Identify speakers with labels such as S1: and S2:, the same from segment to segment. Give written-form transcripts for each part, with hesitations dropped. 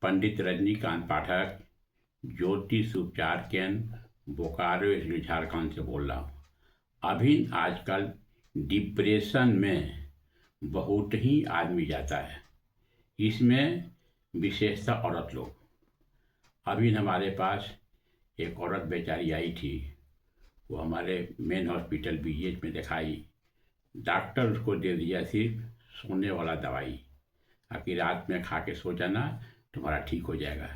S1: पंडित रजनीकांत पाठक, ज्योतिष उपचार केंद्र, बोकारो इसलिए झारखंड से बोल रहा हूँ। अभी आजकल डिप्रेशन में बहुत ही आदमी जाता है, इसमें विशेषतः औरत लोग। अभी हमारे पास एक औरत बेचारी आई थी, वो हमारे मेन हॉस्पिटल बीएच में दिखाई। डॉक्टर उसको दे दिया सिर्फ सोने वाला दवाई, ताकि रात में खा के सो जाना, तुम्हारा ठीक हो जाएगा।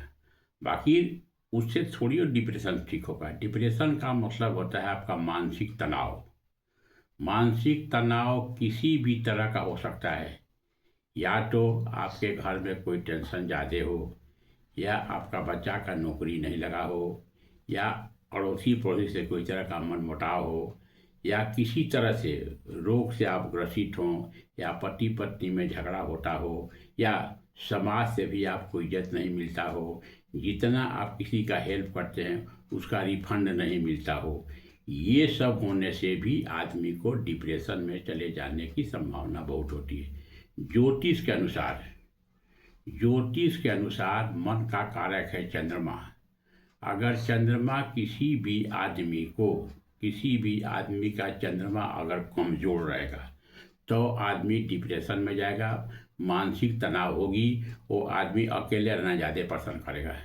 S1: बाकी उससे थोड़ी और डिप्रेशन ठीक होगा। डिप्रेशन का मतलब होता है आपका मानसिक तनाव। मानसिक तनाव किसी भी तरह का हो सकता है, या तो आपके घर में कोई टेंशन ज़्यादा हो, या आपका बच्चा का नौकरी नहीं लगा हो, या अड़ोसी पड़ोसी से कोई तरह का मनमुटाव हो, या किसी तरह से रोग से आप ग्रसित हों, या पति पत्नी में झगड़ा होता हो, या समाज से भी आपको इज्जत नहीं मिलता हो, जितना आप किसी का हेल्प करते हैं उसका रिफंड नहीं मिलता हो। ये सब होने से भी आदमी को डिप्रेशन में चले जाने की संभावना बहुत होती है। ज्योतिष के अनुसार मन का कारक है चंद्रमा। अगर चंद्रमा किसी भी आदमी का चंद्रमा अगर कमजोर रहेगा तो आदमी डिप्रेशन में जाएगा, मानसिक तनाव होगी, वो आदमी अकेले रहना ज़्यादा पसंद करेगा।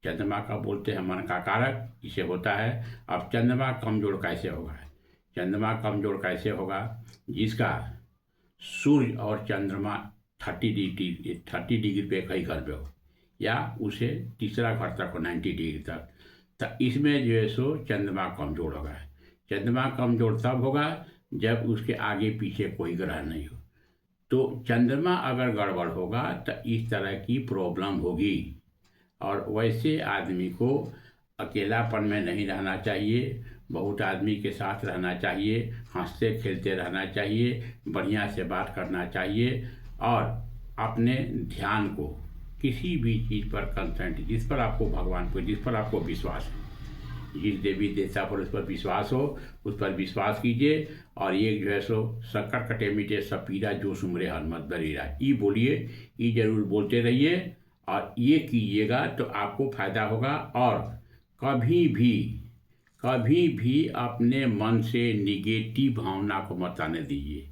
S1: चंद्रमा का बोलते हैं मन का कारक, इसे होता है। अब चंद्रमा कमजोर कैसे होगा? चंद्रमा कमजोर कैसे होगा? जिसका सूर्य और चंद्रमा 30 डिग्री पे कई घर पे हो, या उसे तीसरा घर तक हो 90 डिग्री तक, तो इसमें जो है सो चंद्रमा कमजोर होगा। चंद्रमा कमजोर तब होगा जब उसके आगे पीछे कोई ग्रह नहीं हो। तो चंद्रमा अगर गड़बड़ होगा तो इस तरह की प्रॉब्लम होगी। और वैसे आदमी को अकेलापन में नहीं रहना चाहिए, बहुत आदमी के साथ रहना चाहिए, हंसते खेलते रहना चाहिए, बढ़िया से बात करना चाहिए, और अपने ध्यान को किसी भी चीज़ पर कंसंट्रेट, जिस पर आपको भगवान को, जिस पर आपको विश्वास है, जिस देवी देवता पर उस पर विश्वास हो, उस पर विश्वास कीजिए। और ये जो है सो शक्कर कटे मीठे सब पीरा जो सुमरे हनुमत बरीरा, ये बोलिए, ये जरूर बोलते रहिए, और ये कीजिएगा तो आपको फायदा होगा। और कभी भी अपने मन से निगेटिव भावना को मत आने दीजिए।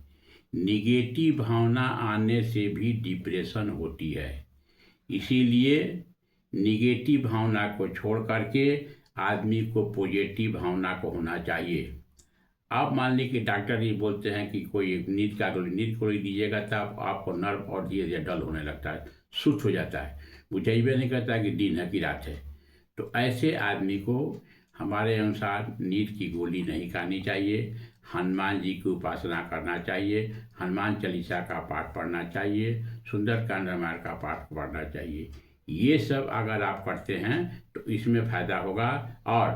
S1: निगेटिव भावना आने से भी डिप्रेशन होती है। इसीलिए निगेटिव भावना को छोड़ करके आदमी को पॉजिटिव भावना को होना चाहिए। आप मान लीजिए कि डॉक्टर ये बोलते हैं कि कोई नींद गोली दीजिएगा, तब आपको नर्व और धीरे धीरे डल होने लगता है, सुस्त हो जाता है, बुझाइए नहीं करता कि दिन है कि रात है। तो ऐसे आदमी को हमारे अनुसार नींद की गोली नहीं खानी चाहिए। हनुमान जी की उपासना करना चाहिए, हनुमान चालीसा का पाठ पढ़ना चाहिए, सुंदरकांड रामायण का पाठ पढ़ना चाहिए। ये सब अगर आप करते हैं तो इसमें फ़ायदा होगा। और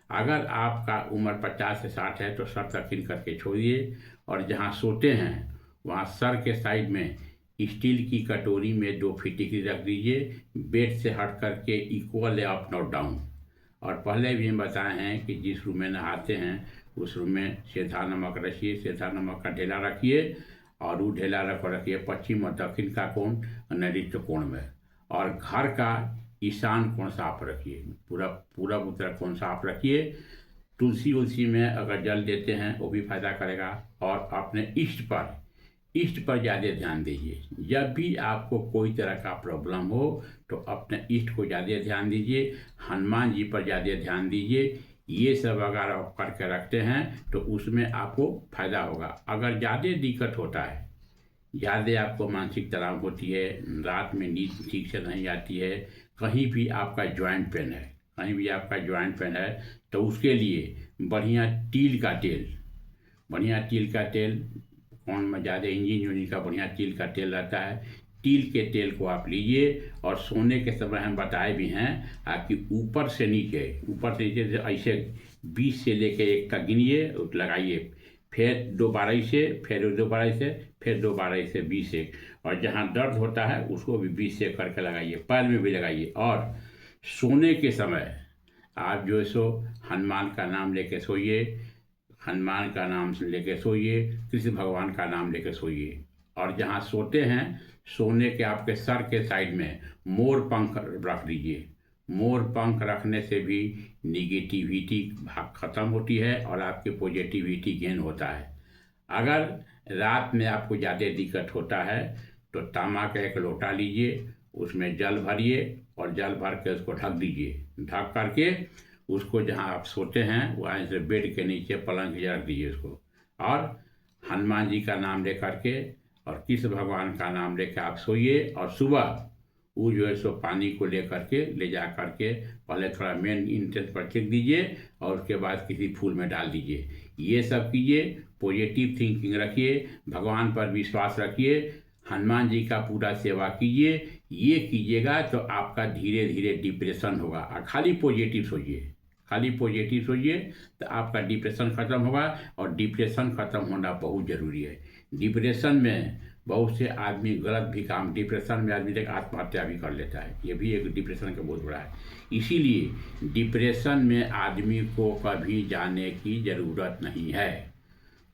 S1: अगर आपका उम्र 50 से 60 है तो सर दक्षिण करके छोड़िए, और जहाँ सोते हैं वहाँ सर के साइड में स्टील की कटोरी में 2 फिटकरी रख दीजिए, बेड से हट करके इक्वल अप नॉट डाउन। और पहले भी हम बताए हैं कि जिस रूम में नहाते हैं उस रूम में सेंधा नमक रखिए, सेंधा नमक का ढेला रखिए, और वो ढेला रखिए पश्चिम और दक्षिण का कोण नैऋत्य कोण में। और घर का ईशान कोण साफ रखिए, पूरब उत्तर कोण साफ रखिए। तुलसी उलसी में अगर जल देते हैं वो भी फायदा करेगा। और अपने इष्ट पर ज़्यादा ध्यान दीजिए। जब भी आपको कोई तरह का प्रॉब्लम हो तो अपने इष्ट को ज़्यादा ध्यान दीजिए, हनुमान जी पर ज़्यादा ध्यान दीजिए। ये सब अगर आप करके रखते हैं तो उसमें आपको फायदा होगा। अगर ज़्यादा दिक्कत होता है, ज़्यादा आपको मानसिक तनाव होती है, रात में नींद ठीक से नहीं आती है, कहीं भी आपका जॉइंट पेन है, तो उसके लिए बढ़िया तिल का तेल कौन में ज़्यादा इंजन का बढ़िया तिल का तेल रहता है, तिल के तेल को आप लीजिए। और सोने के समय हम बताए भी हैं आपकी ऊपर से नीचे ऐसे 20 से लेकर 1 तक गिनिए, लगाइए, फिर दोबारा से, फिर दोबारा से 20 से। और जहाँ दर्द होता है उसको भी 20 से करके लगाइए, पैर में भी लगाइए। और सोने के समय आप जो है सो हनुमान का नाम लेके सोइए, कृष्ण भगवान का नाम लेके सोइए। और जहाँ सोते हैं सोने के आपके सर के साइड में मोर पंख रख दीजिए। मोर पंख रखने से भी निगेटिविटी ख़त्म होती है और आपकी पॉजिटिविटी गेन होता है। अगर रात में आपको ज़्यादा दिक्कत होता है तो तांबा का एक लोटा लीजिए, उसमें जल भरिए और जल भर के उसको ढक दीजिए। ढक करके उसको जहाँ आप सोते हैं वहाँ से बेड के नीचे पलंग के रख दीजिए उसको, और हनुमान जी का नाम ले करके और कृष्ण भगवान का नाम लेकर आप सोइए। और सुबह वो जो है सो पानी को ले करके ले जा करके पहले थोड़ा मेन इंटेंस पर छिड़क दीजिए और उसके बाद किसी फूल में डाल दीजिए। ये सब कीजिए, पॉजिटिव थिंकिंग रखिए, भगवान पर विश्वास रखिए, हनुमान जी का पूरा सेवा कीजिए। ये कीजिएगा तो आपका धीरे धीरे डिप्रेशन होगा। और खाली पॉजिटिव सोचिए, खाली पॉजिटिव सोचिए तो आपका डिप्रेशन ख़त्म होगा। और डिप्रेशन ख़त्म होना बहुत ज़रूरी है। डिप्रेशन में बहुत से आदमी गलत भी काम, डिप्रेशन में आदमी तक आत्महत्या भी कर लेता है। ये भी एक डिप्रेशन का बहुत बड़ा है। इसीलिए डिप्रेशन में आदमी को कभी जाने की ज़रूरत नहीं है।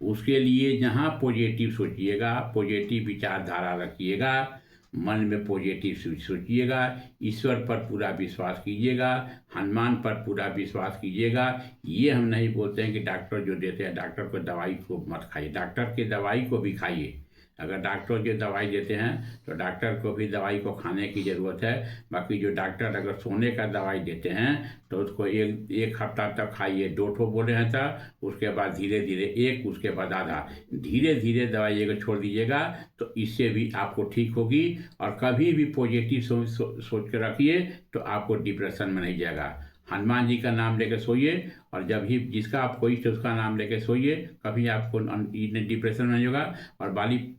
S1: उसके लिए जहाँ पॉजिटिव सोचिएगा, पॉजिटिव विचारधारा रखिएगा, मन में पॉजिटिव सोचिएगा, ईश्वर पर पूरा विश्वास कीजिएगा, हनुमान पर पूरा विश्वास कीजिएगा। ये हम नहीं बोलते हैं कि डॉक्टर जो देते हैं डॉक्टर को दवाई को मत खाइए, डॉक्टर की दवाई को भी खाइए। अगर डॉक्टर जो दवाई देते हैं तो डॉक्टर को भी दवाई को खाने की ज़रूरत है। बाकी जो डॉक्टर अगर सोने का दवाई देते हैं तो उसको एक हफ्ता तक खाइए, 2 ठो बोले हैं तो उसके बाद धीरे धीरे एक, उसके बाद आधा, धीरे धीरे दवाई अगर छोड़ दीजिएगा तो इससे भी आपको ठीक होगी। और कभी भी पॉजिटिव सोच के रखिए तो आपको डिप्रेशन में नहीं जाएगा। हनुमान जी का नाम लेकर सोइए और जब भी जिसका आप कोई उसका नाम लेकर सोइए, कभी आपको डिप्रेशन नहीं होगा। और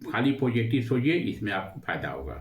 S1: खाली पॉजिटिव सोइए, इसमें आपको फायदा होगा।